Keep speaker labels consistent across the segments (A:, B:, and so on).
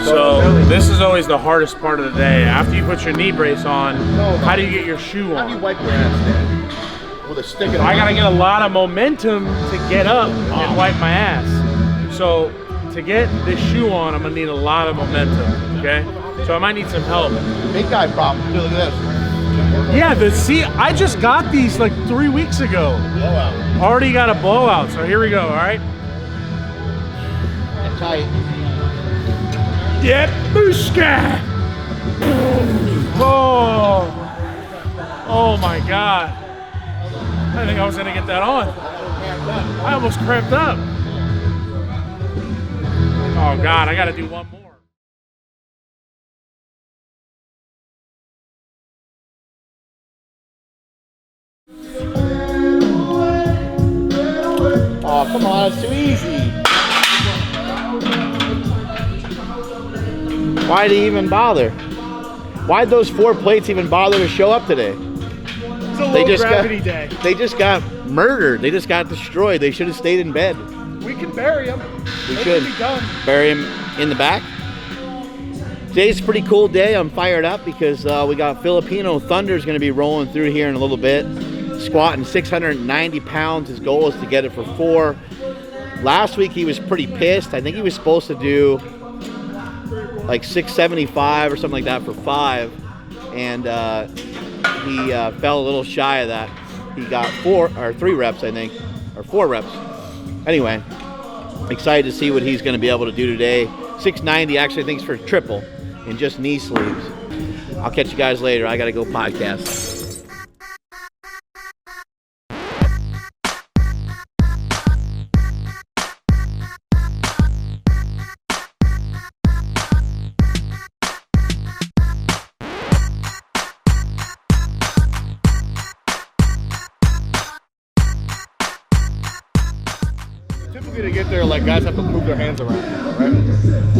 A: So this is always the hardest part of the day. After you put your knee brace on, how do you get your shoe on?
B: How do you wipe your ass, Dan? With a stick in
A: I gotta get a lot of momentum to get up and wipe my ass. So to get this shoe on, I'm gonna need a lot of momentum, okay? So I might need some help.
B: Big guy problem. Look at this.
A: Yeah, I just got these like 3 weeks ago.
B: Blowout.
A: Already got a blowout, so here we go, all right?
B: And tight.
A: Yep, Booska! Oh my God. I didn't think I was gonna get that on. I almost cramped up. Oh God, I gotta do one more.
B: Oh, come on, it's too easy. Why'd he even bother? Why'd those 4 plates even bother to show up today?
A: It's a low gravity day.
B: They just got murdered. They just got destroyed. They should have stayed in bed.
A: We can bury them.
B: We should bury him in the back. Today's a pretty cool day. I'm fired up because we got Filipino Thunder is going to be rolling through here in a little bit. Squatting 690 pounds. His goal is to get it for 4. Last week he was pretty pissed. I think he was supposed to do like 675 or something like that for 5. And he fell a little shy of that. He got 3 reps, I think, or 4 reps. Anyway, excited to see what he's going to be able to do today. 690 actually thinks for triple in just knee sleeves. I'll catch you guys later. I got to go podcast. Typically to get there, like guys have to move their hands around, right?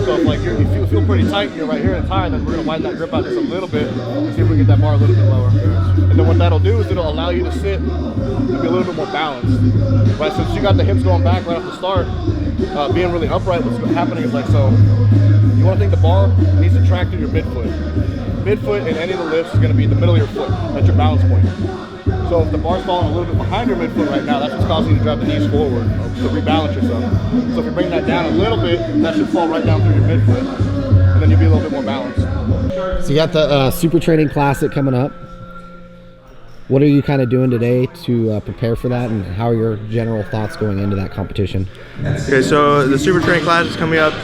B: So if like you feel pretty tight, you're right here and tight, then we're gonna widen that grip out just a little bit, see if we can get that bar a little bit lower. And then what that'll do is it'll allow you to sit and be a little bit more balanced. Right, since you got the hips going back right off the start, being really upright, what's happening is like, so you wanna think the bar needs to track through your midfoot. Midfoot in any of the lifts is gonna be in the middle of your foot. That's your balance point. So if the bar's falling a little bit behind your midfoot right now, that's what's causing you to drive the knees forward to rebalance yourself. So if you bring that down a little bit, that should fall right down through your midfoot, and then you'll be a little bit more balanced.
C: So you got the Super Training Classic coming up. What are you kind of doing today to prepare for that, and how are your general thoughts going into that competition?
D: Okay, so the Super Training Class is coming up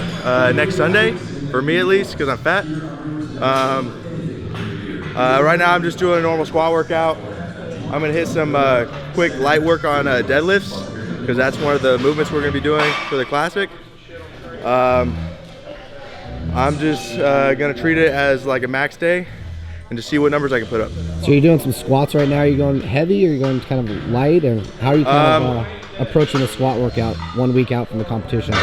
D: next Sunday, for me at least, because I'm fat. Right now I'm just doing a normal squat workout. I'm gonna hit some quick light work on deadlifts, because that's one of the movements we're gonna be doing for the Classic. I'm just gonna treat it as like a max day and just see what numbers I can put up.
C: So you're doing some squats right now. Are you going heavy, or are you going kind of light, or how are you kind of approaching the squat workout 1 week out from the competition?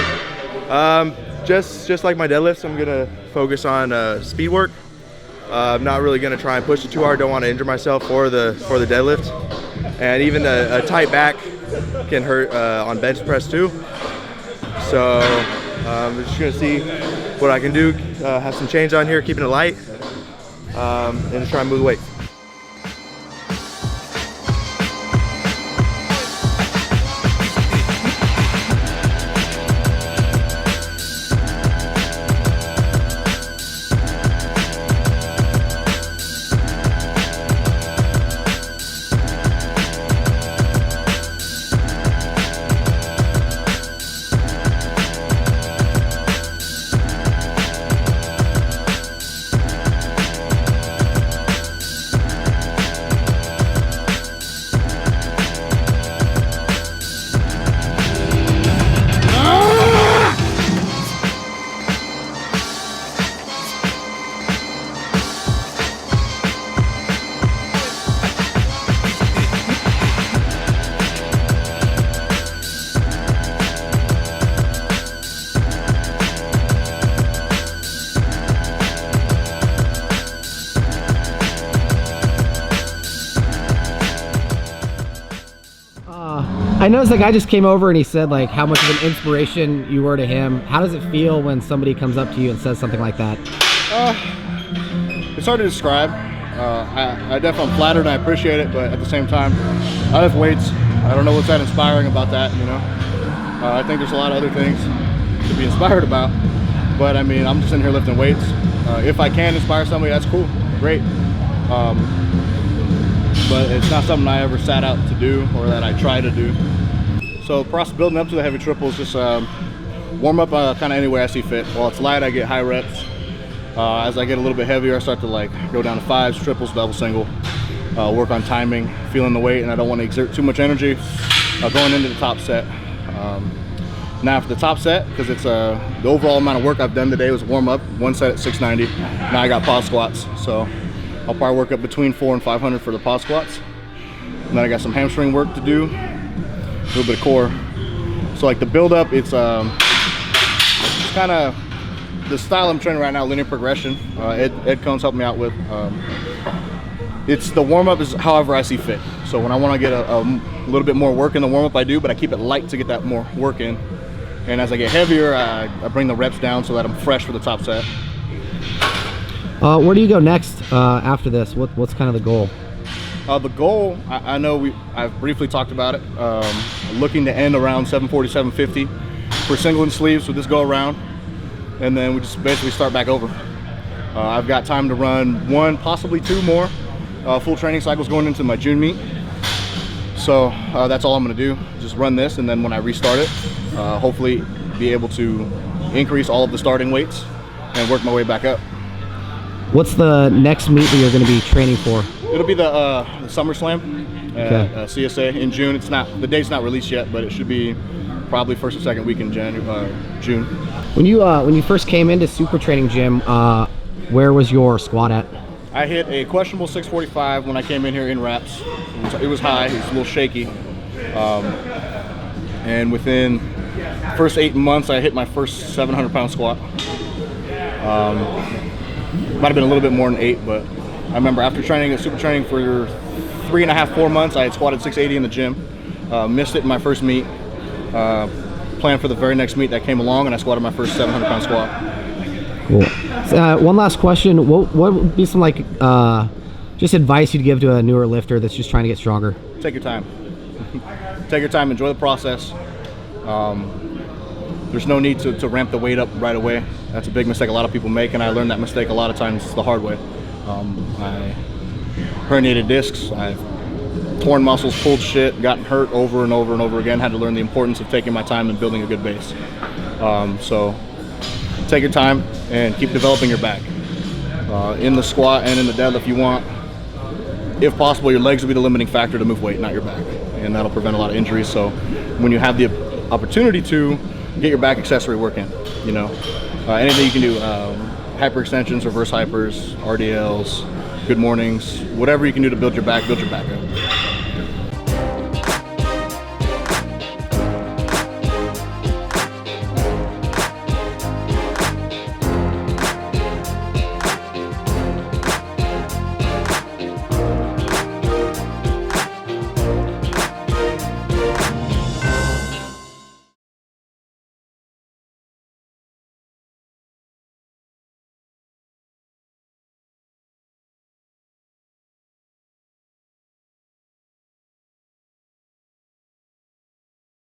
D: Just like my deadlifts, I'm gonna focus on speed work. I'm not really gonna try and push it too hard. Don't want to injure myself for the deadlift. And even a tight back can hurt on bench press too. So I'm just gonna see what I can do. Have some change on here, keeping it light, and just try and move the weight.
C: I noticed the guy just came over and he said like how much of an inspiration you were to him. How does it feel when somebody comes up to you and says something like that?
E: It's hard to describe. I definitely am flattered and I appreciate it, but at the same time, I lift weights. I don't know what's that inspiring about that, you know. I think there's a lot of other things to be inspired about, but I mean, I'm just in here lifting weights. If I can inspire somebody, that's cool, great. But it's not something I ever sat out to do or that I try to do. So process building up to the heavy triples, just warm up kind of any way I see fit. While it's light, I get high reps. As I get a little bit heavier, I start to like go down to 5s, triples, double, single. Work on timing, feeling the weight, and I don't want to exert too much energy going into the top set. Now for the top set, because it's the overall amount of work I've done today was warm up, 1 set at 690. Now I got pause squats, so I'll probably work up between 400 and 500 for the pause squats. And then I got some hamstring work to do, a little bit of core. So like the build up, it's kind of the style I'm training right now, linear progression. Ed Cohn's helped me out with. It's the warm up is however I see fit. So when I want to get a little bit more work in the warm up, I do, but I keep it light to get that more work in. And as I get heavier, I bring the reps down so that I'm fresh for the top set.
C: Where do you go next after this? What's kind of the goal?
E: The goal, I know I've briefly talked about it. Looking to end around 740, 750 for single and sleeves with this go around. And then we just basically start back over. I've got time to run 1, possibly 2 more full training cycles going into my June meet. So that's all I'm gonna do, just run this, and then when I restart it, hopefully be able to increase all of the starting weights and work my way back up.
C: What's the next meet that you're gonna be training for?
E: It'll be the SummerSlam at CSA in June. It's not, the date's not released yet, but it should be probably 1st or 2nd week in June. When
C: you first came into SuperTraining gym, where was your squat at?
E: I hit a questionable 645 when I came in here in wraps. It was high, it was a little shaky. And within the first 8 months, I hit my first 700-pound squat. Might have been a little bit more than 8, but I remember after training at SuperTraining for 3.5, 4 months, I had squatted 680 in the gym. Missed it in my first meet. Planned for the very next meet that came along, and I squatted my first 700-pound squat.
C: Cool. One last question. What would be some like just advice you'd give to a newer lifter that's just trying to get stronger?
E: Take your time. Take your time. Enjoy the process. There's no need to ramp the weight up right away. That's a big mistake a lot of people make, and I learned that mistake a lot of times the hard way. I herniated discs. I've torn muscles, pulled shit, gotten hurt over and over and over again. Had to learn the importance of taking my time and building a good base. So take your time and keep developing your back. In the squat and in the deadlift, you want, if possible, your legs will be the limiting factor to move weight, not your back. And that'll prevent a lot of injuries. So when you have the opportunity to, get your back accessory work in, you know. Anything you can do, hyperextensions, reverse hypers, RDLs, good mornings, whatever you can do to build your back up.